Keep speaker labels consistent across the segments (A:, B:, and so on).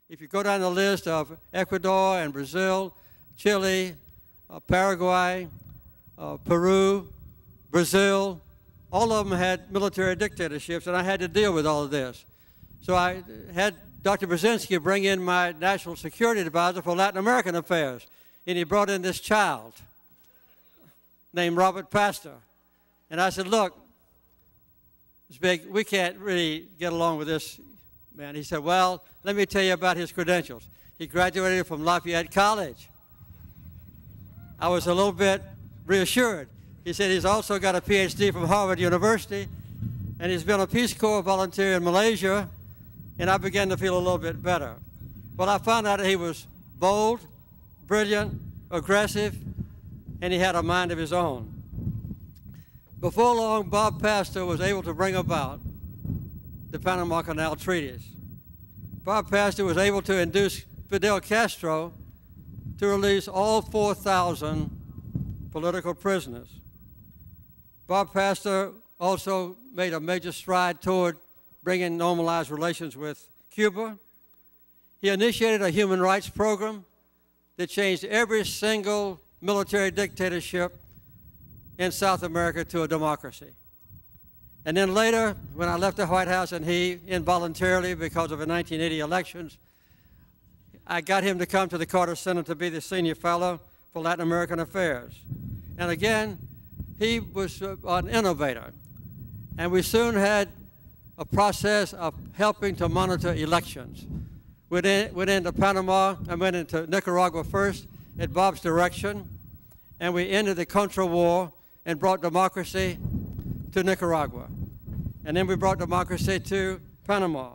A: If you go down the list of Ecuador and Brazil, Chile, Paraguay, Peru, Brazil, all of them had military dictatorships, and I had to deal with all of this. So I had Dr. Brzezinski bring in my national security advisor for Latin American affairs, and he brought in this child named Robert Pastor. And I said, look, it's big, we can't really get along with this man. He said, well, let me tell you about his credentials. He graduated from Lafayette College. I was a little bit reassured. He said he's also got a PhD from Harvard University, and he's been a Peace Corps volunteer in Malaysia, and I began to feel a little bit better. Well, I found out that he was bold, brilliant, aggressive, and he had a mind of his own. Before long, Bob Pastor was able to bring about the Panama Canal Treaties. Bob Pastor was able to induce Fidel Castro to release all 4,000 political prisoners. Bob Pastor also made a major stride toward bringing normalized relations with Cuba. He initiated a human rights program that changed every single military dictatorship in South America to a democracy. And then later, when I left the White House and he involuntarily, because of the 1980 elections, I got him to come to the Carter Center to be the senior fellow for Latin American affairs. And again, he was an innovator. And we soon had a process of helping to monitor elections. Went into Panama, I went into Nicaragua first at Bob's direction, and we ended the Contra War and brought democracy to Nicaragua. And then we brought democracy to Panama.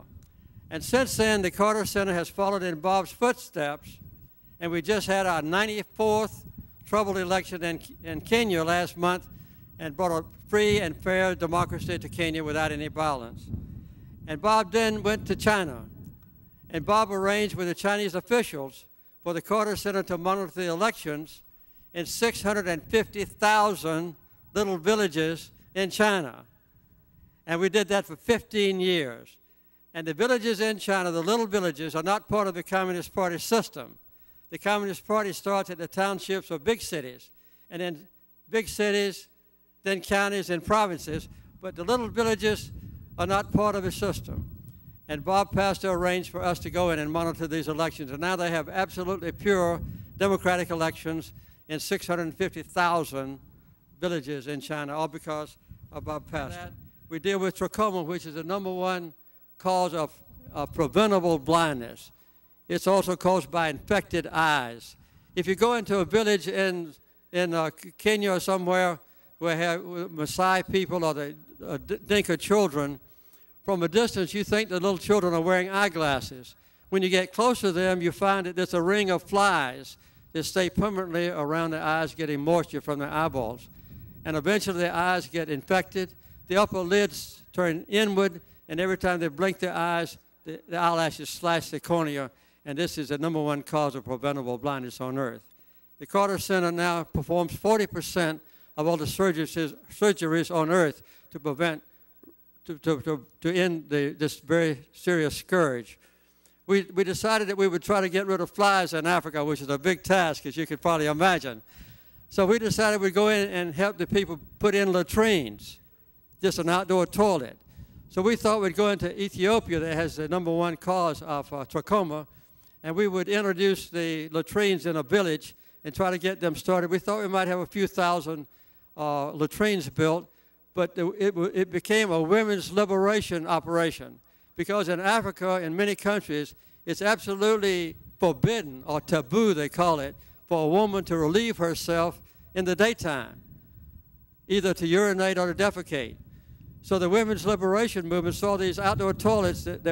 A: And since then, the Carter Center has followed in Bob's footsteps, and we just had our 94th troubled election in Kenya last month and brought a free and fair democracy to Kenya without any violence. And Bob then went to China, and Bob arranged with the Chinese officials for the Carter Center to monitor the elections in 650,000 little villages in China. And we did that for 15 years. And the villages in China, the little villages, are not part of the Communist Party system. The Communist Party starts at the townships of big cities, and then big cities, then counties and provinces, but the little villages are not part of the system. And Bob Pastor arranged for us to go in and monitor these elections, and now they have absolutely pure democratic elections in 650,000 villages in China, all because of Bob Pastor. We deal with trachoma, which is the #1 cause of preventable blindness. It's also caused by infected eyes. If you go into a village in Kenya or somewhere where have Maasai people or the Dinka children, from a distance you think the little children are wearing eyeglasses. When you get closer to them, you find that there's a ring of flies that stay permanently around the eyes, getting moisture from the eyeballs. And eventually the eyes get infected, the upper lids turn inward, and every time they blink their eyes, the eyelashes slash the cornea, and this is the #1 cause of preventable blindness on Earth. The Carter Center now performs 40% of all the surgeries on Earth to prevent, to end this very serious scourge. We decided that we would try to get rid of flies in Africa, which is a big task, as you could probably imagine. So we decided we'd go in and help the people put in latrines, just an outdoor toilet. So we thought we'd go into Ethiopia that has the #1 cause of trachoma, and we would introduce the latrines in a village and try to get them started. We thought we might have a few thousand latrines built, but it became a women's liberation operation, because in Africa, in many countries, it's absolutely forbidden, or taboo they call it, for a woman to relieve herself in the daytime, either to urinate or to defecate. So the women's liberation movement saw these outdoor toilets that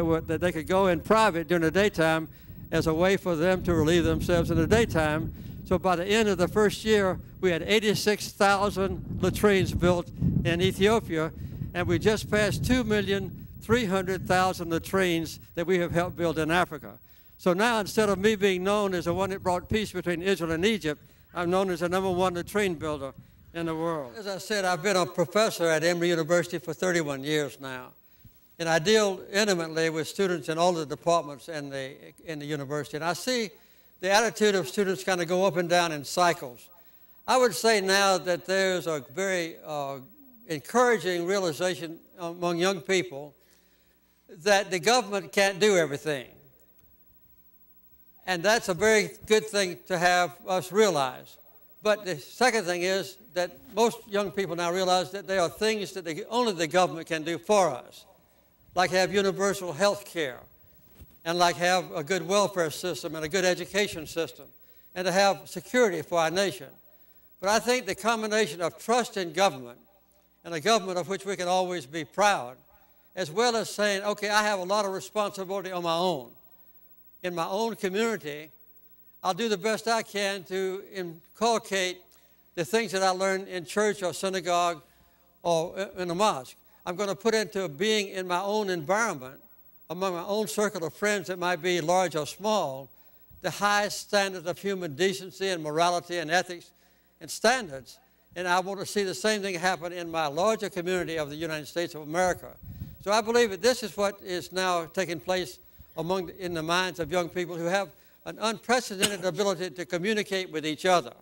A: they could go in private during the daytime as a way for them to relieve themselves in the daytime. So by the end of the first year, we had 86,000 latrines built in Ethiopia, and we just passed 2,300,000 latrines that we have helped build in Africa. So now, instead of me being known as the one that brought peace between Israel and Egypt, I'm known as the #1 latrine builder in the world. As I said, I've been a professor at Emory University for 31 years now. And I deal intimately with students in all the departments in the university. And I see the attitude of students kind of go up and down in cycles. I would say now that there's a very encouraging realization among young people that the government can't do everything. And that's a very good thing to have us realize. But the second thing is that most young people now realize that there are things that only the government can do for us, like have universal health care, and like have a good welfare system and a good education system, and to have security for our nation. But I think the combination of trust in government, and a government of which we can always be proud, as well as saying, okay, I have a lot of responsibility on my own. In my own community, I'll do the best I can to inculcate the things that I learned in church or synagogue or in a mosque. I'm going to put into being in my own environment, among my own circle of friends that might be large or small, the highest standards of human decency and morality and ethics and standards. And I want to see the same thing happen in my larger community of the United States of America. So I believe that this is what is now taking place in the minds of young people who have an unprecedented ability to communicate with each other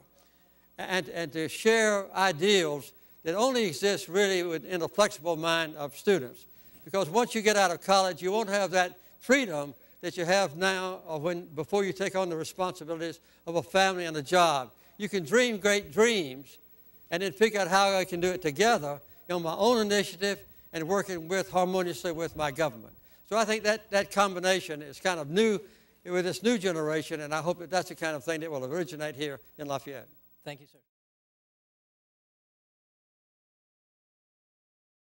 A: and to share ideals that only exist really in the flexible mind of students. Because once you get out of college, you won't have that freedom that you have now or before you take on the responsibilities of a family and a job. You can dream great dreams and then figure out how I can do it together on my own initiative and working harmoniously with my government. So I think that combination is kind of new with this new generation, and I hope that that's the kind of thing that will originate here in Lafayette.
B: Thank you, sir.